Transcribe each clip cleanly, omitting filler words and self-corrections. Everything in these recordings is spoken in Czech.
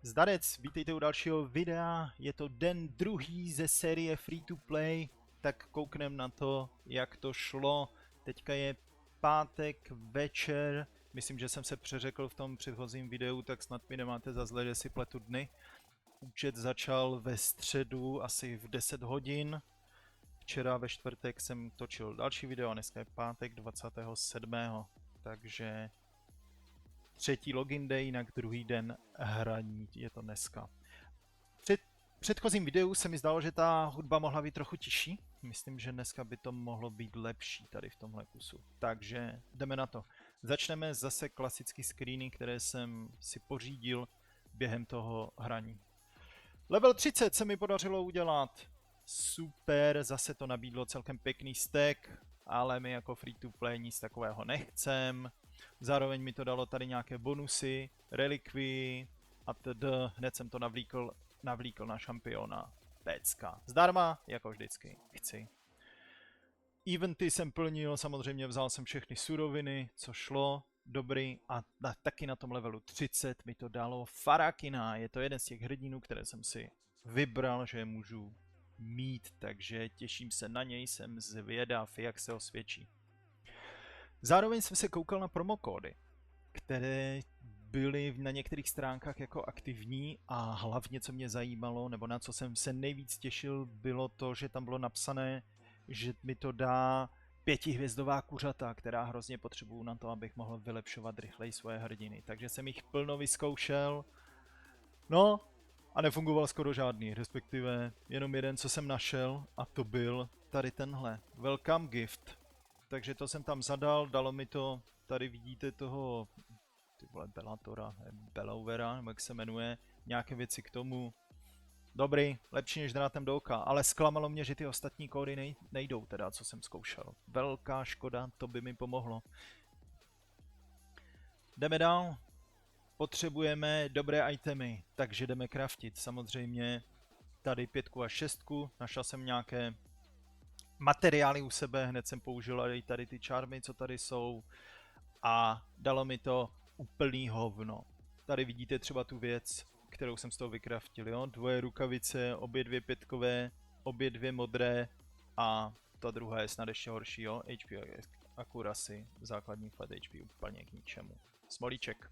Zdarec, vítejte u dalšího videa, je to den druhý ze série Free to Play, tak koukneme na to, jak to šlo. Teďka je pátek večer, myslím, že jsem se přeřekl v tom předchozím videu, tak snad mi nemáte za zle, že si pletu dny. Účet začal ve středu asi v 10 hodin, včera ve čtvrtek jsem točil další video a dneska je pátek 27. Takže třetí login day, jinak druhý den hraní je to dneska. Před předchozím videu se mi zdálo, že ta hudba mohla být trochu tižší. Myslím, že dneska by to mohlo být lepší tady v tomhle kusu. Takže jdeme na to. Začneme zase klasický screeny, které jsem si pořídil během toho hraní. Level 30 se mi podařilo udělat. Super, zase to nabídlo celkem pěkný stack, ale my jako free to play nic takového nechcem. Zároveň mi to dalo tady nějaké bonusy, relikvii a td. Hned jsem to navlíkl na šampiona. Pecka. Zdarma, jako vždycky. Chci. Eventy jsem plnil, samozřejmě vzal jsem všechny suroviny, co šlo. Dobrý. A taky na tom levelu 30 mi to dalo Farakina. Je to jeden z těch hrdinů, které jsem si vybral, že je můžu mít, takže těším se na něj, jsem zvědav, jak se osvědčí. Zároveň jsem se koukal na promokódy, které byly na některých stránkách jako aktivní a hlavně, co mě zajímalo, nebo na co jsem se nejvíc těšil, bylo to, že tam bylo napsané, že mi to dá 5hvězdová kuřata, která hrozně potřebuju na to, abych mohl vylepšovat rychleji svoje hrdiny. Takže jsem jich plno vyzkoušel, no a nefungoval skoro žádný, respektive jenom jeden, co jsem našel, a to byl tady tenhle, Welcome Gift. Takže to jsem tam zadal, dalo mi to, tady vidíte toho, ty vole, Bellovera, nebo jak se jmenuje, nějaké věci k tomu. Dobrý, lepší než drátem do oka, ale zklamalo mě, že ty ostatní kódy nejdou teda, co jsem zkoušel. Velká škoda, to by mi pomohlo. Jdeme dál. Potřebujeme dobré itemy, takže jdeme craftit. Samozřejmě tady 5 a 6, našel jsem nějaké materiály u sebe, hned jsem použil i tady ty čármy, co tady jsou, a dalo mi to úplný hovno. Tady vidíte třeba tu věc, kterou jsem z toho vykraftil, jo? 2 rukavice, obě 2 5kové, obě 2 modré a ta druhá je snad ještě horší, jo? HP accuracy, základní flat HP úplně k ničemu. Smolíček.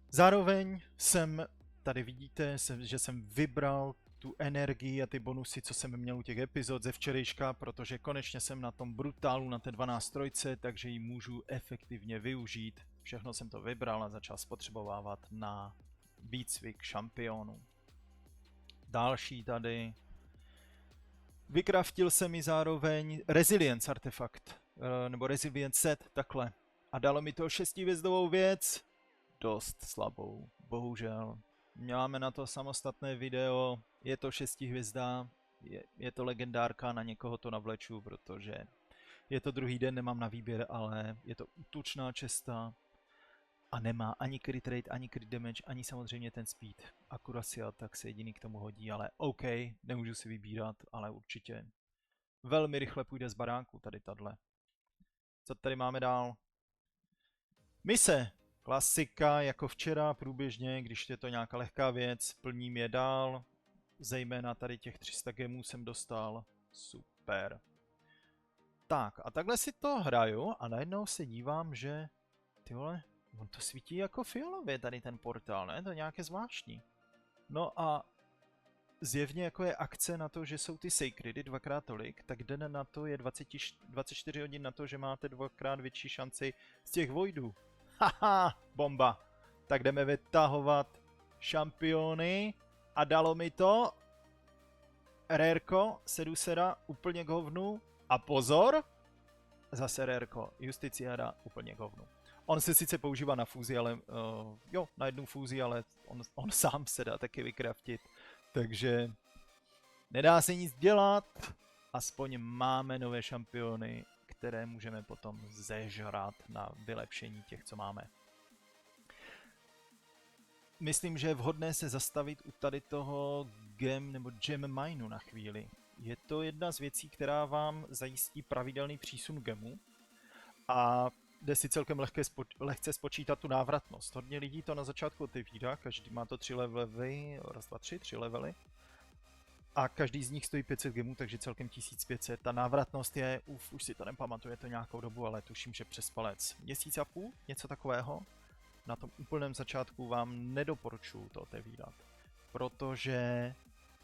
Zároveň jsem, tady vidíte, že jsem vybral tu energii a ty bonusy, co jsem měl u těch epizod ze včerejška, protože konečně jsem na tom brutálu, na té 12 trojce, takže ji můžu efektivně využít. Všechno jsem to vybral a začal spotřebovávat na výcvik šampionů. Další tady. Vykraftil jsem mi zároveň Resilience artefakt, nebo Resilience set, takhle. A dalo mi to 6hvězdovou věc, dost slabou, bohužel. Máme na to samostatné video, je to 6 hvězda, je to legendárka, na někoho to navleču, protože je to druhý den, nemám na výběr, ale je to útočná česta a nemá ani crit rate, ani crit damage, ani samozřejmě ten speed. Accuracy tak se jediný k tomu hodí, ale OK, nemůžu si vybírat, ale určitě velmi rychle půjde z baráku tady tahle. Co tady máme dál? Mise! Klasika, jako včera, průběžně, když je to nějaká lehká věc, plním je dál. Zejména tady těch 300 gemů jsem dostal. Super. Tak, a takhle si to hraju a najednou se dívám, že ty vole, on to svítí jako fialově tady ten portál, ne? To je nějaké zvláštní. No a zjevně jako je akce na to, že jsou ty sacredy dvakrát tolik, tak den na to je 24 hodin na to, že máte dvakrát větší šanci z těch voidů. Haha, bomba. Tak jdeme vytahovat šampiony a dalo mi to rareko, Sedusera, úplně k hovnu. A pozor, zase rareko, Justiciara, úplně k hovnu. On se sice používá na fúzi, ale jo, na jednu fúzi, ale on sám se dá taky vykraftit. Takže nedá se nic dělat, aspoň máme nové šampiony, které můžeme potom zežrat na vylepšení těch, co máme. Myslím, že je vhodné se zastavit u tady toho gem nebo gem mineu na chvíli. Je to jedna z věcí, která vám zajistí pravidelný přísun gemu a jde si celkem lehce spočítat tu návratnost. Hodně lidí to na začátku otevírá, každý má to 3 levely, raz, dva, 3 levely. A každý z nich stojí 500 gemů, takže celkem 1500. Ta návratnost je, už si to nepamatuju, to nějakou dobu, ale tuším, že přes palec. Měsíc a půl, něco takového. Na tom úplném začátku vám nedoporučuju to otevírat, protože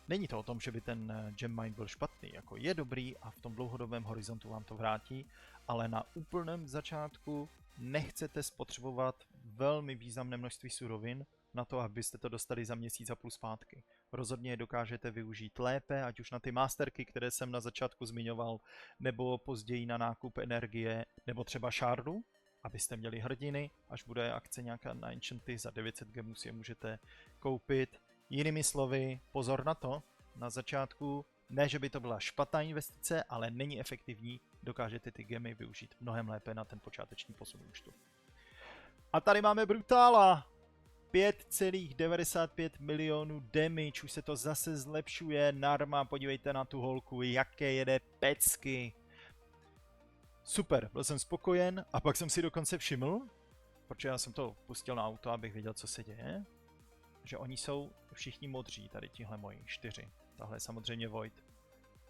není to o tom, že by ten gem mine byl špatný, jako je dobrý a v tom dlouhodobém horizontu vám to vrátí, ale na úplném začátku nechcete spotřebovat velmi významné množství surovin na to, abyste to dostali za měsíc a půl zpátky. Rozhodně je dokážete využít lépe, ať už na ty masterky, které jsem na začátku zmiňoval, nebo později na nákup energie, nebo třeba šardu, abyste měli hrdiny, až bude akce nějaká na enchanty, za 900 gemů si je můžete koupit. Jinými slovy, pozor na to, na začátku, ne, že by to byla špatná investice, ale není efektivní, dokážete ty gemy využít mnohem lépe na ten počáteční posun účtu. A tady máme Brutála, 5,95 milionů damage, už se to zase zlepšuje, Narma, podívejte na tu holku, jaké jede pecky. Super, byl jsem spokojen a pak jsem si dokonce všiml, protože já jsem to pustil na auto, abych věděl, co se děje, že oni jsou všichni modří, tady tihle moji 4. Tahle je samozřejmě Void.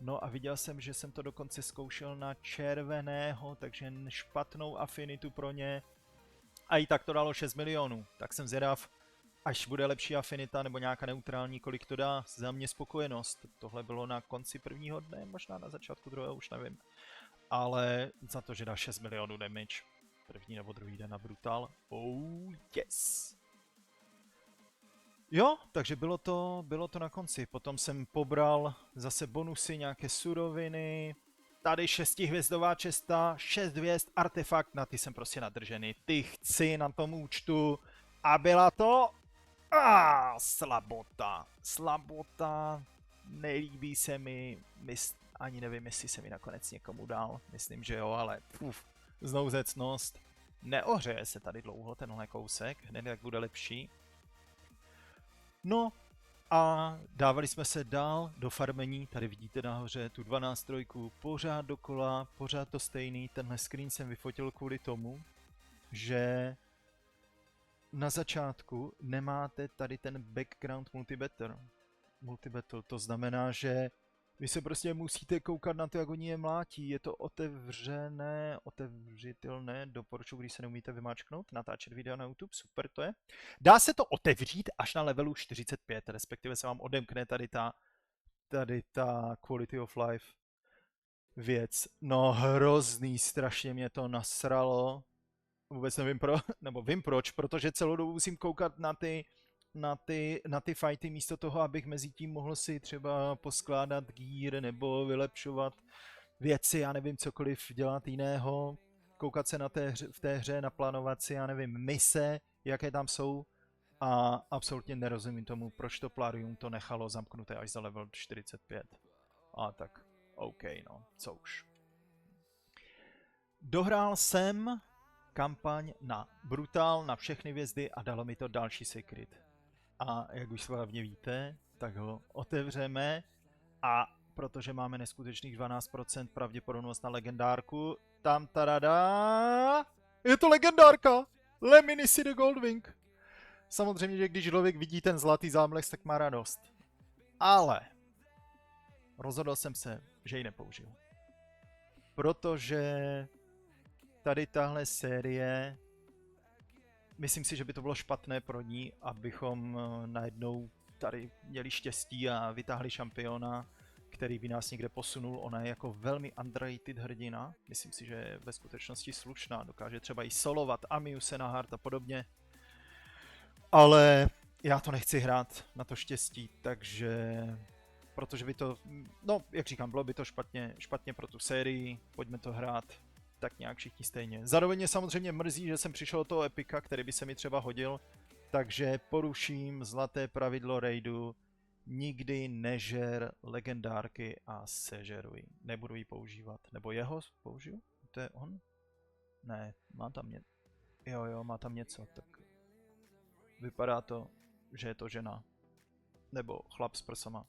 No a viděl jsem, že jsem to dokonce zkoušel na červeného, takže špatnou afinitu pro ně. A i tak to dalo 6 milionů, tak jsem zvědav, až bude lepší afinita nebo nějaká neutrální, kolik to dá, za mě spokojenost. Tohle bylo na konci prvního dne, možná na začátku druhého, už nevím. Ale za to, že dá 6 milionů damage, první nebo druhý den na Brutal, oh yes. Jo, takže bylo to na konci, potom jsem pobral zase bonusy, nějaké suroviny, tady 6hvězdová česta, 6 hvězd, artefakt, na ty jsem prostě nadržený, ty chci na tom účtu a byla to slabota, nelíbí se mi, ani nevím, jestli se mi nakonec někomu dal, myslím, že jo, ale znouzecnost, neohřeje se tady dlouho tenhle kousek, hned jak bude lepší. No a dávali jsme se dál do farmení, tady vidíte nahoře tu 12 trojku, pořád dokola, pořád to stejný, tenhle screen jsem vyfotil kvůli tomu, že na začátku nemáte tady ten background multibattle, to znamená, že vy se prostě musíte koukat na to, jak oni je mlátí, je to otevřitelné, doporučuji, když se neumíte vymáčknout, natáčet video na YouTube, super to je. Dá se to otevřít až na levelu 45, respektive se vám odemkne tady ta quality of life věc. No hrozný, strašně mě to nasralo, vůbec nevím nebo vím proč, protože celou dobu musím koukat na ty fighty místo toho, abych mezi tím mohl si třeba poskládat gear nebo vylepšovat věci, já nevím, cokoliv dělat jiného, koukat se v té hře, naplánovat si, já nevím, mise, jaké tam jsou a absolutně nerozumím tomu, proč to Plarium to nechalo zamknuté až za level 45. A tak, OK, no, co už. Dohrál jsem kampaň na Brutal, na všechny hvězdy a dalo mi to další secret. A jak už správně víte, tak ho otevřeme a protože máme neskutečných 12% pravděpodobnost na legendárku, tam tarada, je to legendárka, Lemniscate the Goldwing. Samozřejmě, že když člověk vidí ten zlatý zámlek, tak má radost. Ale rozhodl jsem se, že ji nepoužiju. Protože tady tahle série, myslím si, že by to bylo špatné pro ní, abychom najednou tady měli štěstí a vytáhli šampiona, který by nás někde posunul. Ona je jako velmi underrated hrdina. Myslím si, že je ve skutečnosti slušná. Dokáže třeba i solovat Amiuse na hard a podobně. Ale já to nechci hrát na to štěstí, takže... Protože by to... No, jak říkám, bylo by to špatně pro tu sérii. Pojďme to hrát tak nějak všichni stejně. Zároveň mě samozřejmě mrzí, že jsem přišel do toho epika, který by se mi třeba hodil, takže poruším zlaté pravidlo raidu, nikdy nežer legendárky a sežeruj. Nebudu ji používat. Nebo jeho použiju? To je on? Ne, má tam něco. Jo, má tam něco, tak vypadá to, že je to žena. Nebo chlap s prsama.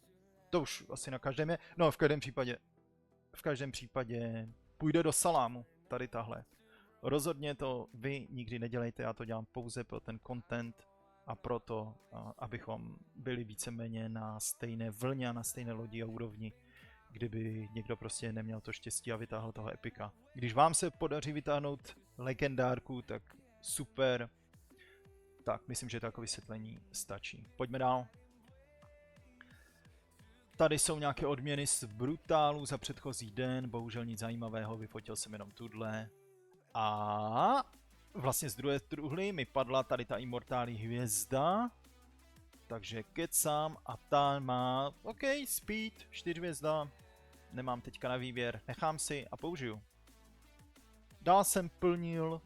To už asi na každém je. No, v každém případě půjde do salámu. Tady tahle. Rozhodně to vy nikdy nedělejte, já to dělám pouze pro ten content a proto, abychom byli víceméně na stejné vlně a na stejné lodi a úrovni, kdyby někdo prostě neměl to štěstí a vytáhl toho epika. Když vám se podaří vytáhnout legendárku, tak super. Tak, myslím, že to jako vysvětlení stačí. Pojďme dál. Tady jsou nějaké odměny z Brutálu za předchozí den, bohužel nic zajímavého, vyfotil jsem jenom tuhle. A vlastně z druhé truhly mi padla tady ta Immortální hvězda. Takže kecám a ta má, OK, speed, 4 hvězda. Nemám teďka na výběr, nechám si a použiju. Dál jsem plnil,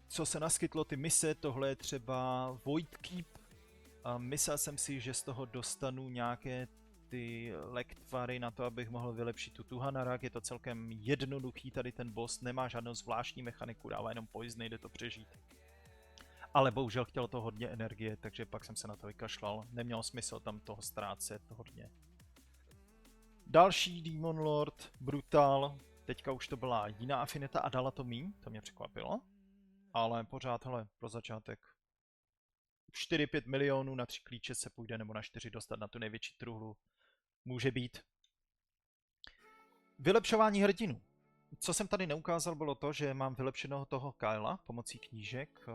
co se naskytlo, ty mise, tohle je třeba Void Keep. A myslel jsem si, že z toho dostanu nějaké ty lektvary na to, abych mohl vylepšit tu Tuhanarak. Je to celkem jednoduchý, tady ten boss nemá žádnou zvláštní mechaniku, dává jenom poison, jde to přežít. Ale bohužel chtělo to hodně energie, takže pak jsem se na to vykašlal. Nemělo smysl tam toho ztrácet hodně. Další Demon Lord, Brutal. Teďka už to byla jiná afinita a dala to míň, to mě překvapilo. Ale pořád, hele, pro začátek 4-5 milionů na 3 klíče se půjde, nebo na 4 dostat na tu největší truhlu. Může být. Vylepšování hrdinů. Co jsem tady neukázal, bylo to, že mám vylepšeného toho Kyla pomocí knížek.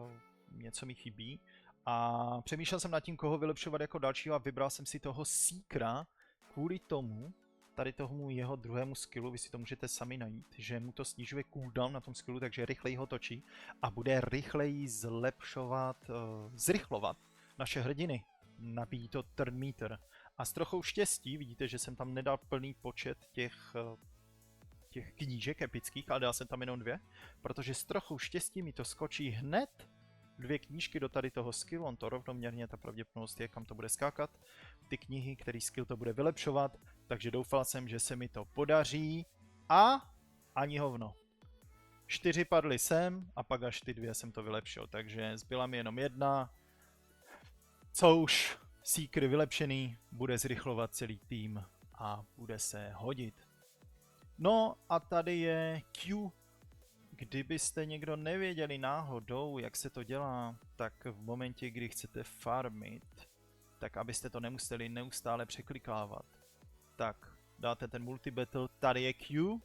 Něco mi chybí. A přemýšlel jsem nad tím, koho vylepšovat jako dalšího a vybral jsem si toho Seekera kvůli tomu, tady tomu jeho druhému skillu, vy si to můžete sami najít, že mu to snižuje cooldown na tom skillu, takže rychleji ho točí a bude rychleji zrychlovat naše hrdiny. Nabíjí to turn meter. A s trochou štěstí, vidíte, že jsem tam nedal plný počet těch knížek epických, ale dal jsem tam jenom 2, protože s trochou štěstí mi to skočí hned 2 knížky do tady toho skillu, on to rovnoměrně, ta pravděpodobnost je, kam to bude skákat, ty knihy, který skill to bude vylepšovat, takže doufal jsem, že se mi to podaří a ani hovno. 4 padly sem a pak až ty 2 jsem to vylepšil, takže zbyla mi jenom 1, co už Seeker vylepšený, bude zrychlovat celý tým a bude se hodit. No a tady je Q. Kdybyste někdo nevěděli náhodou, jak se to dělá, tak v momentě, kdy chcete farmit, tak abyste to nemuseli neustále překlikávat, tak dáte ten multibattle, tady je Q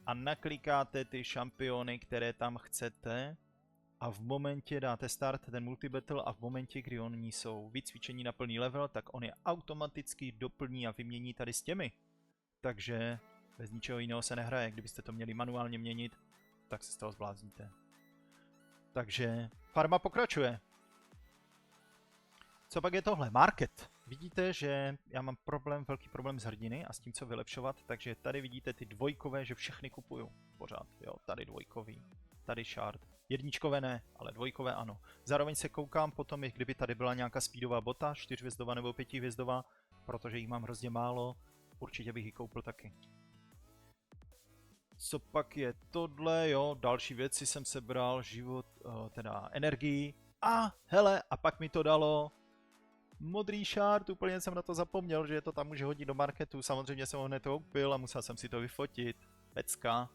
a naklikáte ty šampiony, které tam chcete a v momentě dáte start ten multibattle a v momentě, kdy oni jsou vycvičení na plný level, tak on je automaticky doplní a vymění tady s těmi. Takže bez ničeho jiného se nehraje, kdybyste to měli manuálně měnit, tak se z toho zblázníte. Takže farma pokračuje. Co pak je tohle? Market. Vidíte, že já mám velký problém s hrdiny a s tím, co vylepšovat, takže tady vidíte ty dvojkové, že všechny kupuju pořád. Jo, tady dvojkový, tady shard. Jedničkové ne, ale dvojkové ano. Zároveň se koukám potom, kdyby tady byla nějaká speedová bota, 4hvězdová nebo 5hvězdová, protože jich mám hrozně málo, určitě bych ji koupil taky. Co pak je tohle, jo, další věci jsem sebral, život, teda energii a hele, a pak mi to dalo modrý shard, úplně jsem na to zapomněl, že je to tam může hodit do marketu, samozřejmě jsem ho hned koupil a musel jsem si to vyfotit, pecka.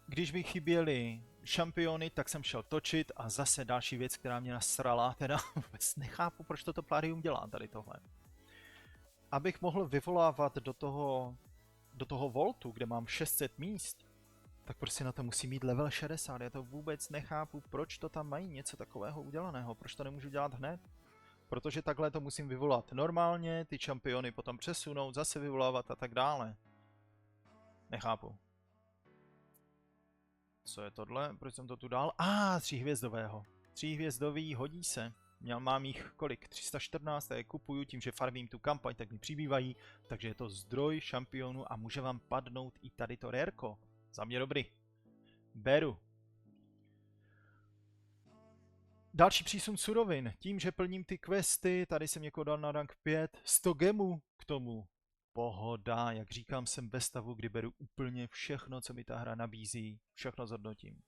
Když mi chyběly šampiony, tak jsem šel točit a zase další věc, která mě nasrala, teda vůbec nechápu, proč toto Plarium dělá tady tohle. Abych mohl vyvolávat do toho voltu, kde mám 600 míst, tak prostě na to musí mít level 60. Já to vůbec nechápu, proč to tam mají něco takového udělaného, proč to nemůžu dělat hned. Protože takhle to musím vyvolat normálně, ty šampiony potom přesunout, zase vyvolávat a tak dále. Nechápu. Co je tohle? Proč jsem to tu dal? 3hvězdového. 3hvězdový hodí se. Mám jich kolik? 314, a je kupuju tím, že farmím tu kampaň, tak mi přibývají, takže je to zdroj šampionů a může vám padnout i tady to rareko. Za mě dobrý. Beru. Další přísun surovin. Tím, že plním ty questy, tady jsem někoho dal na rank 5, 100 gemů k tomu. Pohoda, jak říkám, jsem ve stavu, kdy beru úplně všechno, co mi ta hra nabízí, všechno zhodnotím.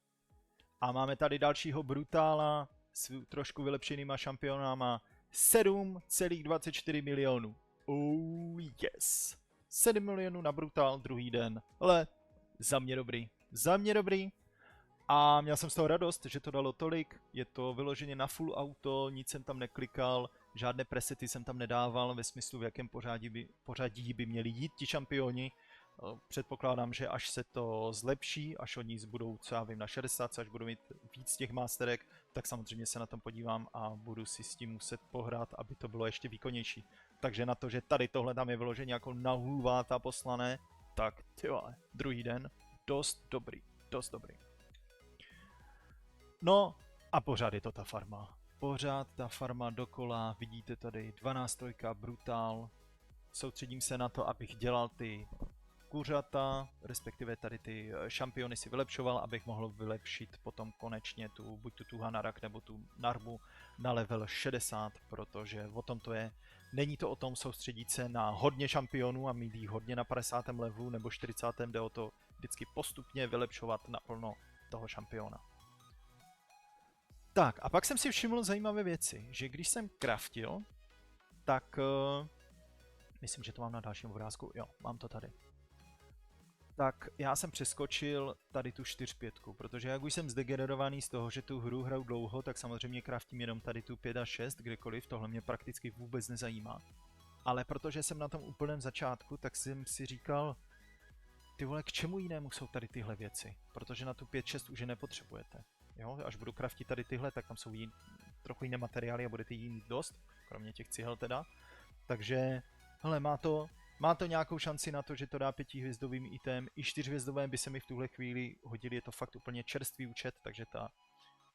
A máme tady dalšího Brutála s trošku vylepšenýma šampionama, 7,24 milionů. Oh yes. 7 milionů na Brutál druhý den. Ale za mě dobrý. Za mě dobrý. A měl jsem z toho radost, že to dalo tolik, je to vyloženě na full auto, nic jsem tam neklikal, žádné presety jsem tam nedával ve smyslu, v jakém pořadí by měli jít ti šampioni. Předpokládám, že až se to zlepší, až oni budou, co já vím, na 60, až budu mít víc těch masterek, tak samozřejmě se na tom podívám a budu si s tím muset pohrát, aby to bylo ještě výkonnější. Takže na to, že tady tohle tam je vyloženě jako nahulváta poslané, tak ty vole, druhý den, dost dobrý, dost dobrý. No a pořád je to ta farma. Pořád ta farma dokola, vidíte tady 12 brutál. Soustředím se na to, abych dělal ty kuřata, respektive tady ty šampiony si vylepšoval, abych mohl vylepšit potom konečně buď tu Hanarak nebo tu Narmu na level 60, protože o tom to je. Není to o tom soustředit se na hodně šampionů a mít jich hodně na 50. levelu nebo 40. Jde o to vždycky postupně vylepšovat naplno toho šampiona. Tak a pak jsem si všiml zajímavé věci, že když jsem craftil, tak myslím, že to mám na dalším obrázku, jo, mám to tady. Tak já jsem přeskočil tady tu 4-5, protože jak už jsem zdegenerovaný z toho, že tu hru hraju dlouho, tak samozřejmě craftím jenom tady tu 5 a 6, kdekoliv, tohle mě prakticky vůbec nezajímá. Ale protože jsem na tom úplném začátku, tak jsem si říkal, ty vole, k čemu jinému jsou tady tyhle věci, protože na tu 5-6 už je nepotřebujete. Jo, až budu craftit tady tyhle, tak tam jsou trochu jiné materiály a budete jí mít dost, kromě těch cihel teda. Takže, hele, má to nějakou šanci na to, že to dá 5hvězdovým item, i 4hvězdové by se mi v tuhle chvíli hodili, je to fakt úplně čerstvý účet, takže ta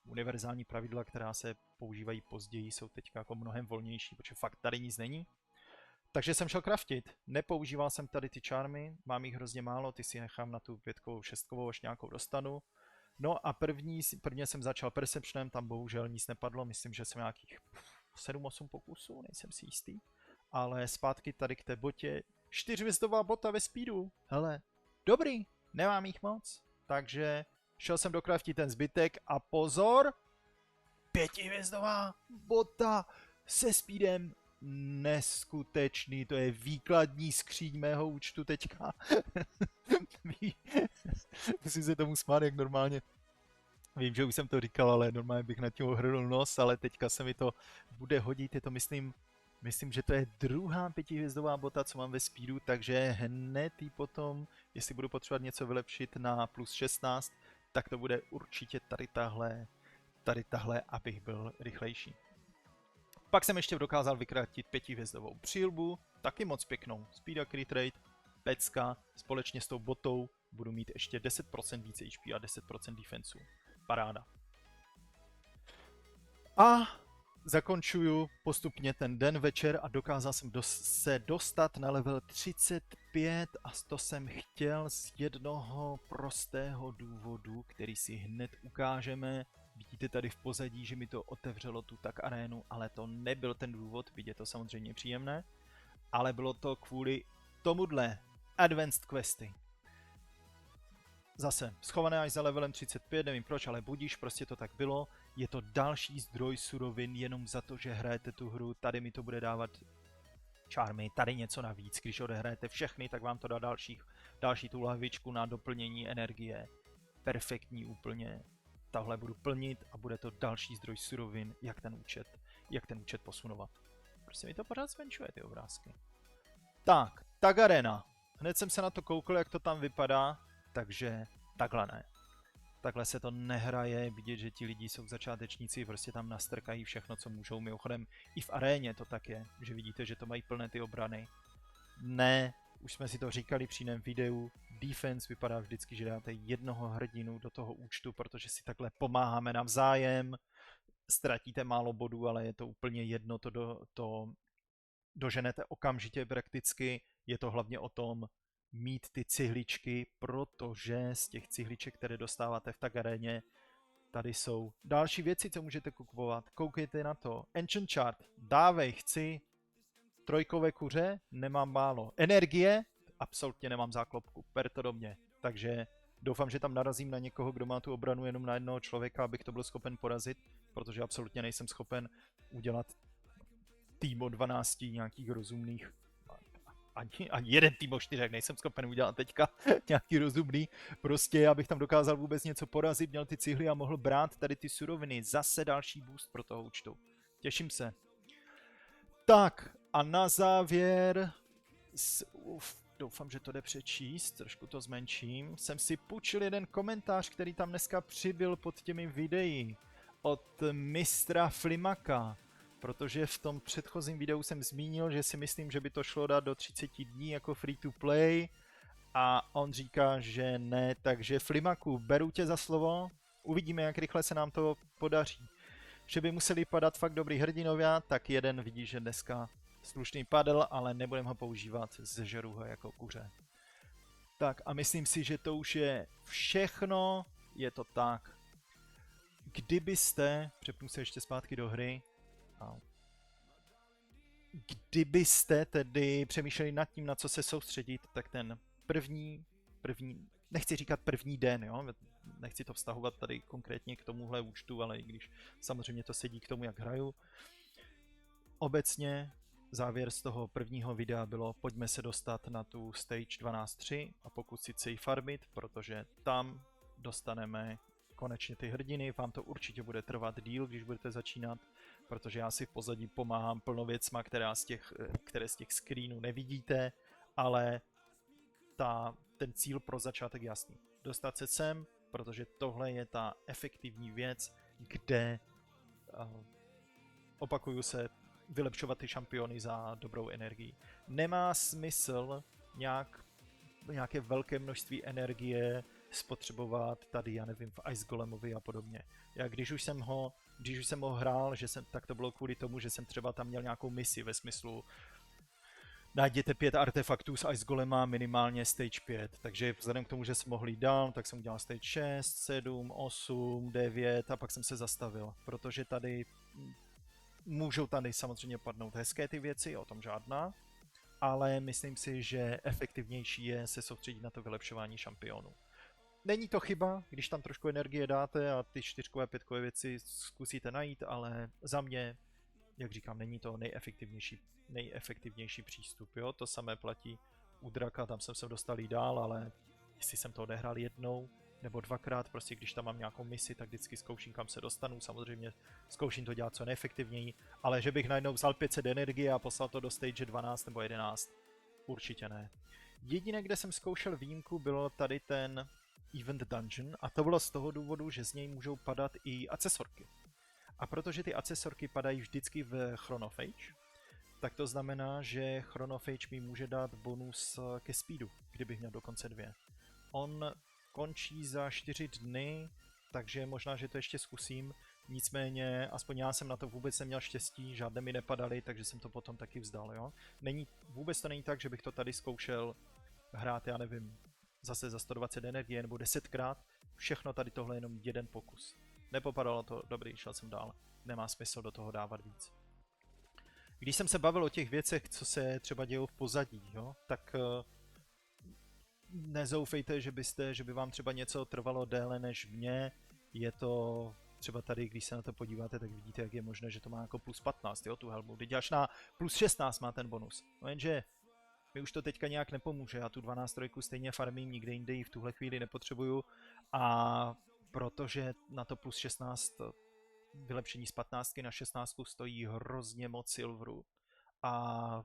univerzální pravidla, která se používají později, jsou teď jako mnohem volnější, protože fakt tady nic není. Takže jsem šel craftit, nepoužíval jsem tady ty charmy, mám jich hrozně málo, ty si nechám na tu 5, 6, až nějakou dostanu. No a prvně jsem začal Perceptionem, tam bohužel nic nepadlo, myslím, že jsem nějakých 7-8 pokusů, nejsem si jistý. Ale zpátky tady k té botě, 4hvězdová bota ve speedu, hele, dobrý, nemám jich moc. Takže šel jsem docraftit ten zbytek a pozor, 5hvězdová bota se speedem, neskutečný, to je výkladní skříň mého účtu teďka. Musím se tomu smát jak normálně. Vím, že už jsem to říkal, ale normálně bych nad tím ohrnul nos, ale teďka se mi to bude hodit, je to myslím, že to je druhá 5hvězdová bota, co mám ve speedu, takže hned jí potom, jestli budu potřebovat něco vylepšit na plus 16, tak to bude určitě tady tahle, abych byl rychlejší. Pak jsem ještě dokázal vykrátit 5hvězdovou přilbu, taky moc pěknou. Speed a crit rate, pecka, společně s tou botou budu mít ještě 10% více HP a 10% defensu. Paráda. A zakončuju postupně ten den večer a dokázal jsem se dostat na level 35 a to jsem chtěl z jednoho prostého důvodu, který si hned ukážeme. Vidíte tady v pozadí, že mi to otevřelo tu tak arénu, ale to nebyl ten důvod, byť je to samozřejmě příjemné, ale bylo to kvůli tomuhle Advanced Questy. Zase, schované až za levelem 35, nevím proč, ale budíš, prostě to tak bylo. Je to další zdroj surovin jenom za to, že hrajete tu hru, tady mi to bude dávat charmy, tady něco navíc, když odehrajete všechny, tak vám to dá další tu lahvičku na doplnění energie. Perfektní úplně. Tahle budu plnit a bude to další zdroj surovin, jak ten účet posunovat. Prostě mi to pořád zmenšuje ty obrázky. Tak, Tagarena. Hned jsem se na to koukl, jak to tam vypadá, takže takhle ne. Takhle se to nehraje, vidět, že ti lidi jsou začátečníci, prostě tam nastrkají všechno, co můžou. Mimochodem i v aréně to tak je, že vidíte, že to mají plné ty obrany. Ne, už jsme si to říkali při jiném videu, defense vypadá vždycky, že dáte jednoho hrdinu do toho účtu, protože si takhle pomáháme navzájem, ztratíte málo bodů, ale je to úplně jedno, to doženete okamžitě prakticky, je to hlavně o tom mít ty cihličky, protože z těch cihliček, které dostáváte v Tagaréně, tady jsou další věci, co můžete kupovat. Koukejte na to. Enchant Chart, dávej, chci trojkové kuře, nemám málo. Energie, absolutně nemám záklopku, per to do mě. Takže doufám, že tam narazím na někoho, kdo má tu obranu jenom na jednoho člověka, abych to byl schopen porazit, protože absolutně nejsem schopen udělat tým o 12 nějakých rozumných. ani jeden tým o 4 nejsem schopen udělat teďka nějaký rozumný, prostě abych tam dokázal vůbec něco porazit, měl ty cihly a mohl brát tady ty suroviny. Zase další boost pro toho účtu. Těším se. Tak a na závěr, doufám, že to jde přečíst, trošku to zmenším, jsem si půjčil jeden komentář, který tam dneska přibyl pod těmi videí od mistra Flimaka, protože v tom předchozím videu jsem zmínil, že si myslím, že by to šlo dát do 30 dní jako free to play a on říká, že ne, takže Flimaku, beru tě za slovo, uvidíme, jak rychle se nám to podaří. Že by museli padat fakt dobrý hrdinově, tak jeden vidí, že dneska slušný padl, ale nebudem ho používat, zežeru ho jako kuře. Tak a myslím si, že to už je všechno, je to tak. Kdybyste, přepnu se ještě zpátky do hry, kdybyste tedy přemýšleli nad tím, na co se soustředit, tak ten první, nechci říkat první den, jo? Nechci to vztahovat tady konkrétně k tomuhle účtu, ale i když samozřejmě to sedí k tomu, jak hraju. Obecně závěr z toho prvního videa bylo, pojďme se dostat na tu stage 12.3 a pokusit se ji farmit, protože tam dostaneme konečně ty hrdiny, vám to určitě bude trvat díl, když budete začínat, protože já si v pozadí pomáhám plno věcma, které z těch screenů nevidíte, ale ten cíl pro začátek jasný. Dostat se sem, protože tohle je ta efektivní věc, kde, opakuju se, vylepšovat ty šampiony za dobrou energii. Nemá smysl nějaké velké množství energie spotřebovat tady, já nevím, v Ice Golemovi a podobně. Já když už jsem ho hrál, tak to bylo kvůli tomu, že jsem třeba tam měl nějakou misi ve smyslu najděte 5 artefaktů z Ice Golema, minimálně stage 5, takže vzhledem k tomu, že jsem mohl jít dál, tak jsem udělal stage 6, 7, 8, 9 a pak jsem se zastavil, protože tady můžou tady samozřejmě padnout hezké ty věci, o tom žádná, ale myslím si, že efektivnější je se soustředit na to vylepšování šampionů. Není to chyba, když tam trošku energie dáte a ty 4, 5 věci zkusíte najít, ale za mě, jak říkám, není to nejefektivnější přístup. Jo? To samé platí u Draka, tam jsem se dostal dál, ale jestli jsem to odehrál jednou nebo dvakrát, prostě když tam mám nějakou misi, tak vždycky zkouším, kam se dostanu. Samozřejmě zkouším to dělat co nejefektivněji, ale že bych najednou vzal 500 energie a poslal to do stage 12 nebo 11, určitě ne. Jediné, kde jsem zkoušel výjimku, bylo tady ten Event Dungeon a to bylo z toho důvodu, že z něj můžou padat i akcesorky. A protože ty akcesorky padají vždycky v Chronophage, tak to znamená, že Chronophage mi může dát bonus ke speedu, kdybych měl dokonce 2. On končí za 4 dny, takže možná, že to ještě zkusím, nicméně aspoň já jsem na to vůbec neměl štěstí, žádné mi nepadaly, takže jsem to potom taky vzdal, jo. Vůbec to není tak, že bych to tady zkoušel hrát, já nevím, zase za 120 energie nebo 10krát, všechno tady tohle je jenom jeden pokus. Nepopadalo to, dobrý, šel jsem dál, nemá smysl do toho dávat víc. Když jsem se bavil o těch věcech, co se třeba dějou v pozadí, jo, tak nezoufejte, že by vám třeba něco trvalo déle než mě. Je to třeba tady, když se na to podíváte, tak vidíte, jak je možné, že to má jako plus 15, jo, tu helmu. Teď až na plus 16 má ten bonus. No jenže mi už to teďka nějak nepomůže, já tu 12 trojku stejně farmím, nikde jinde ji v tuhle chvíli nepotřebuju a protože na to plus 16 vylepšení z 15 na 16 stojí hrozně moc silveru a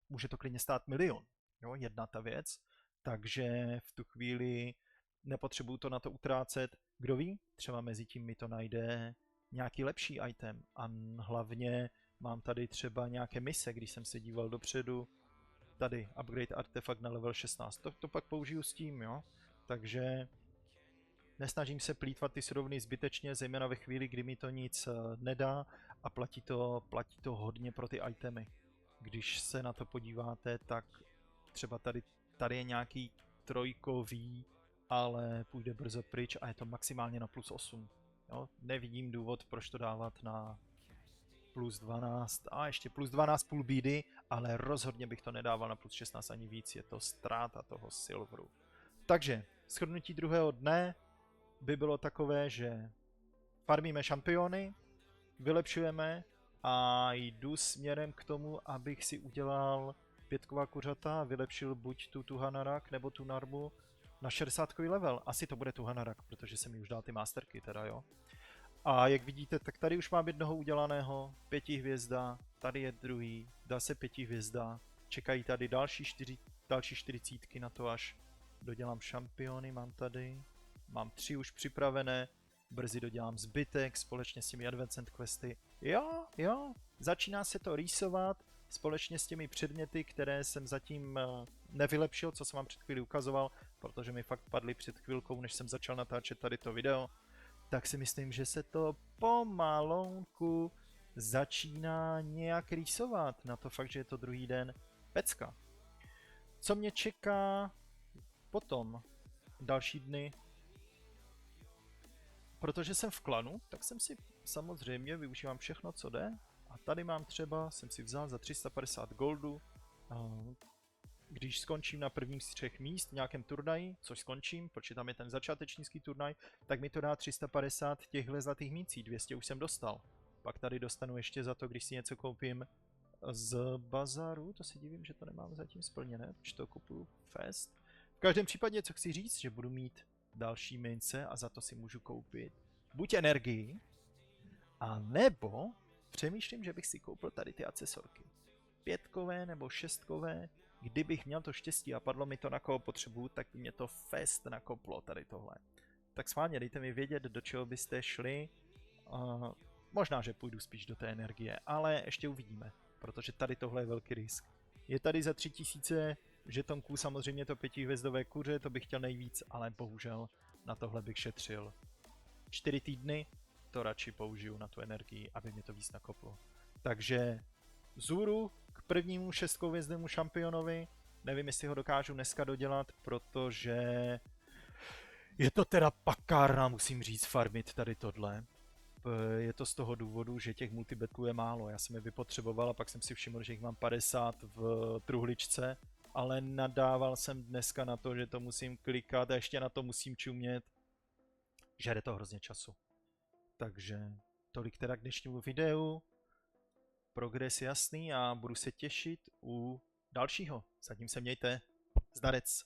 může to klidně stát milion, jo, jedna ta věc, takže v tu chvíli nepotřebuju to na to utrácet. Kdo ví, třeba mezi tím mi to najde nějaký lepší item a hlavně mám tady třeba nějaké mise, když jsem se díval dopředu, tady upgrade artefakt na level 16, to pak použiju s tím, jo, takže nesnažím se plýtvat ty suroviny zbytečně, zejména ve chvíli, kdy mi to nic nedá a platí to hodně pro ty itemy. Když se na to podíváte, tak třeba tady je nějaký trojkový, ale půjde brzo pryč a je to maximálně na plus 8. Jo? Nevidím důvod, proč to dávat na plus 12 a ještě plus 12 půl bídy, ale rozhodně bych to nedával na plus 16 ani víc, je to ztráta toho silveru. Takže shrnutí druhého dne by bylo takové, že farmíme šampiony, vylepšujeme a jdu směrem k tomu, abych si udělal 5ková kuřata a vylepšil buď tu Tuhanarak nebo tu Narmu na 60kový level. Asi to bude Tuhanarak, protože jsem mi už dal ty masterky teda, jo. A jak vidíte, tak tady už mám jednoho udělaného, 5 hvězda, tady je druhý, dá se 5 hvězda, čekají tady další 40 na to, až dodělám šampiony, mám 3 už připravené, brzy dodělám zbytek společně s těmi Advanced Questy. Jo, začíná se to rýsovat společně s těmi předměty, které jsem zatím nevylepšil, co jsem vám před chvíli ukazoval, protože mi fakt padly před chvilkou, než jsem začal natáčet tady to video. Tak si myslím, že se to pomalonku začíná nějak rýsovat na to fakt, že je to druhý den pecka. Co mě čeká potom další dny? Protože jsem v klanu, tak jsem si samozřejmě využívám všechno, co jde. A tady mám třeba, jsem si vzal za 350 goldu, když skončím na prvních z 3 míst v nějakém turnaji, což skončím, protože tam je ten začátečnický turnaj, tak mi to dá 350 těchhle zlatých mincí, 200 už jsem dostal. Pak tady dostanu ještě za to, když si něco koupím z bazaru, to si divím, že to nemám zatím splněné, protože to kupuju fest. V každém případě, co chci říct, že budu mít další mince a za to si můžu koupit buď energii, a nebo přemýšlím, že bych si koupil tady ty akcesorky. 5kové nebo 6kové, kdybych měl to štěstí a padlo mi to na koho potřebuju, tak by mě to fest nakoplo tady tohle. Tak schválně dejte mi vědět, do čeho byste šli. Možná, že půjdu spíš do té energie, ale ještě uvidíme, protože tady tohle je velký risk. Je tady za 3000 žetonků samozřejmě to 5hvězdové kuře, to bych chtěl nejvíc, ale bohužel na tohle bych šetřil. 4 týdny to radši použiju na tu energii, aby mě to víc nakoplo. Takže vzhůru k prvnímu 6hvězdnému šampionovi. Nevím, jestli ho dokážu dneska dodělat, protože je to teda pakárna, musím říct, farmit tady tohle. Je to z toho důvodu, že těch multibetlů je málo. Já jsem je vypotřeboval a pak jsem si všiml, že jich mám 50 v truhličce, ale nadával jsem dneska na to, že to musím klikat a ještě na to musím čumět. Žere to hrozně času. Takže tolik teda k dnešnímu videu. Progres jasný a budu se těšit u dalšího. Zatím se mějte. Zdarec.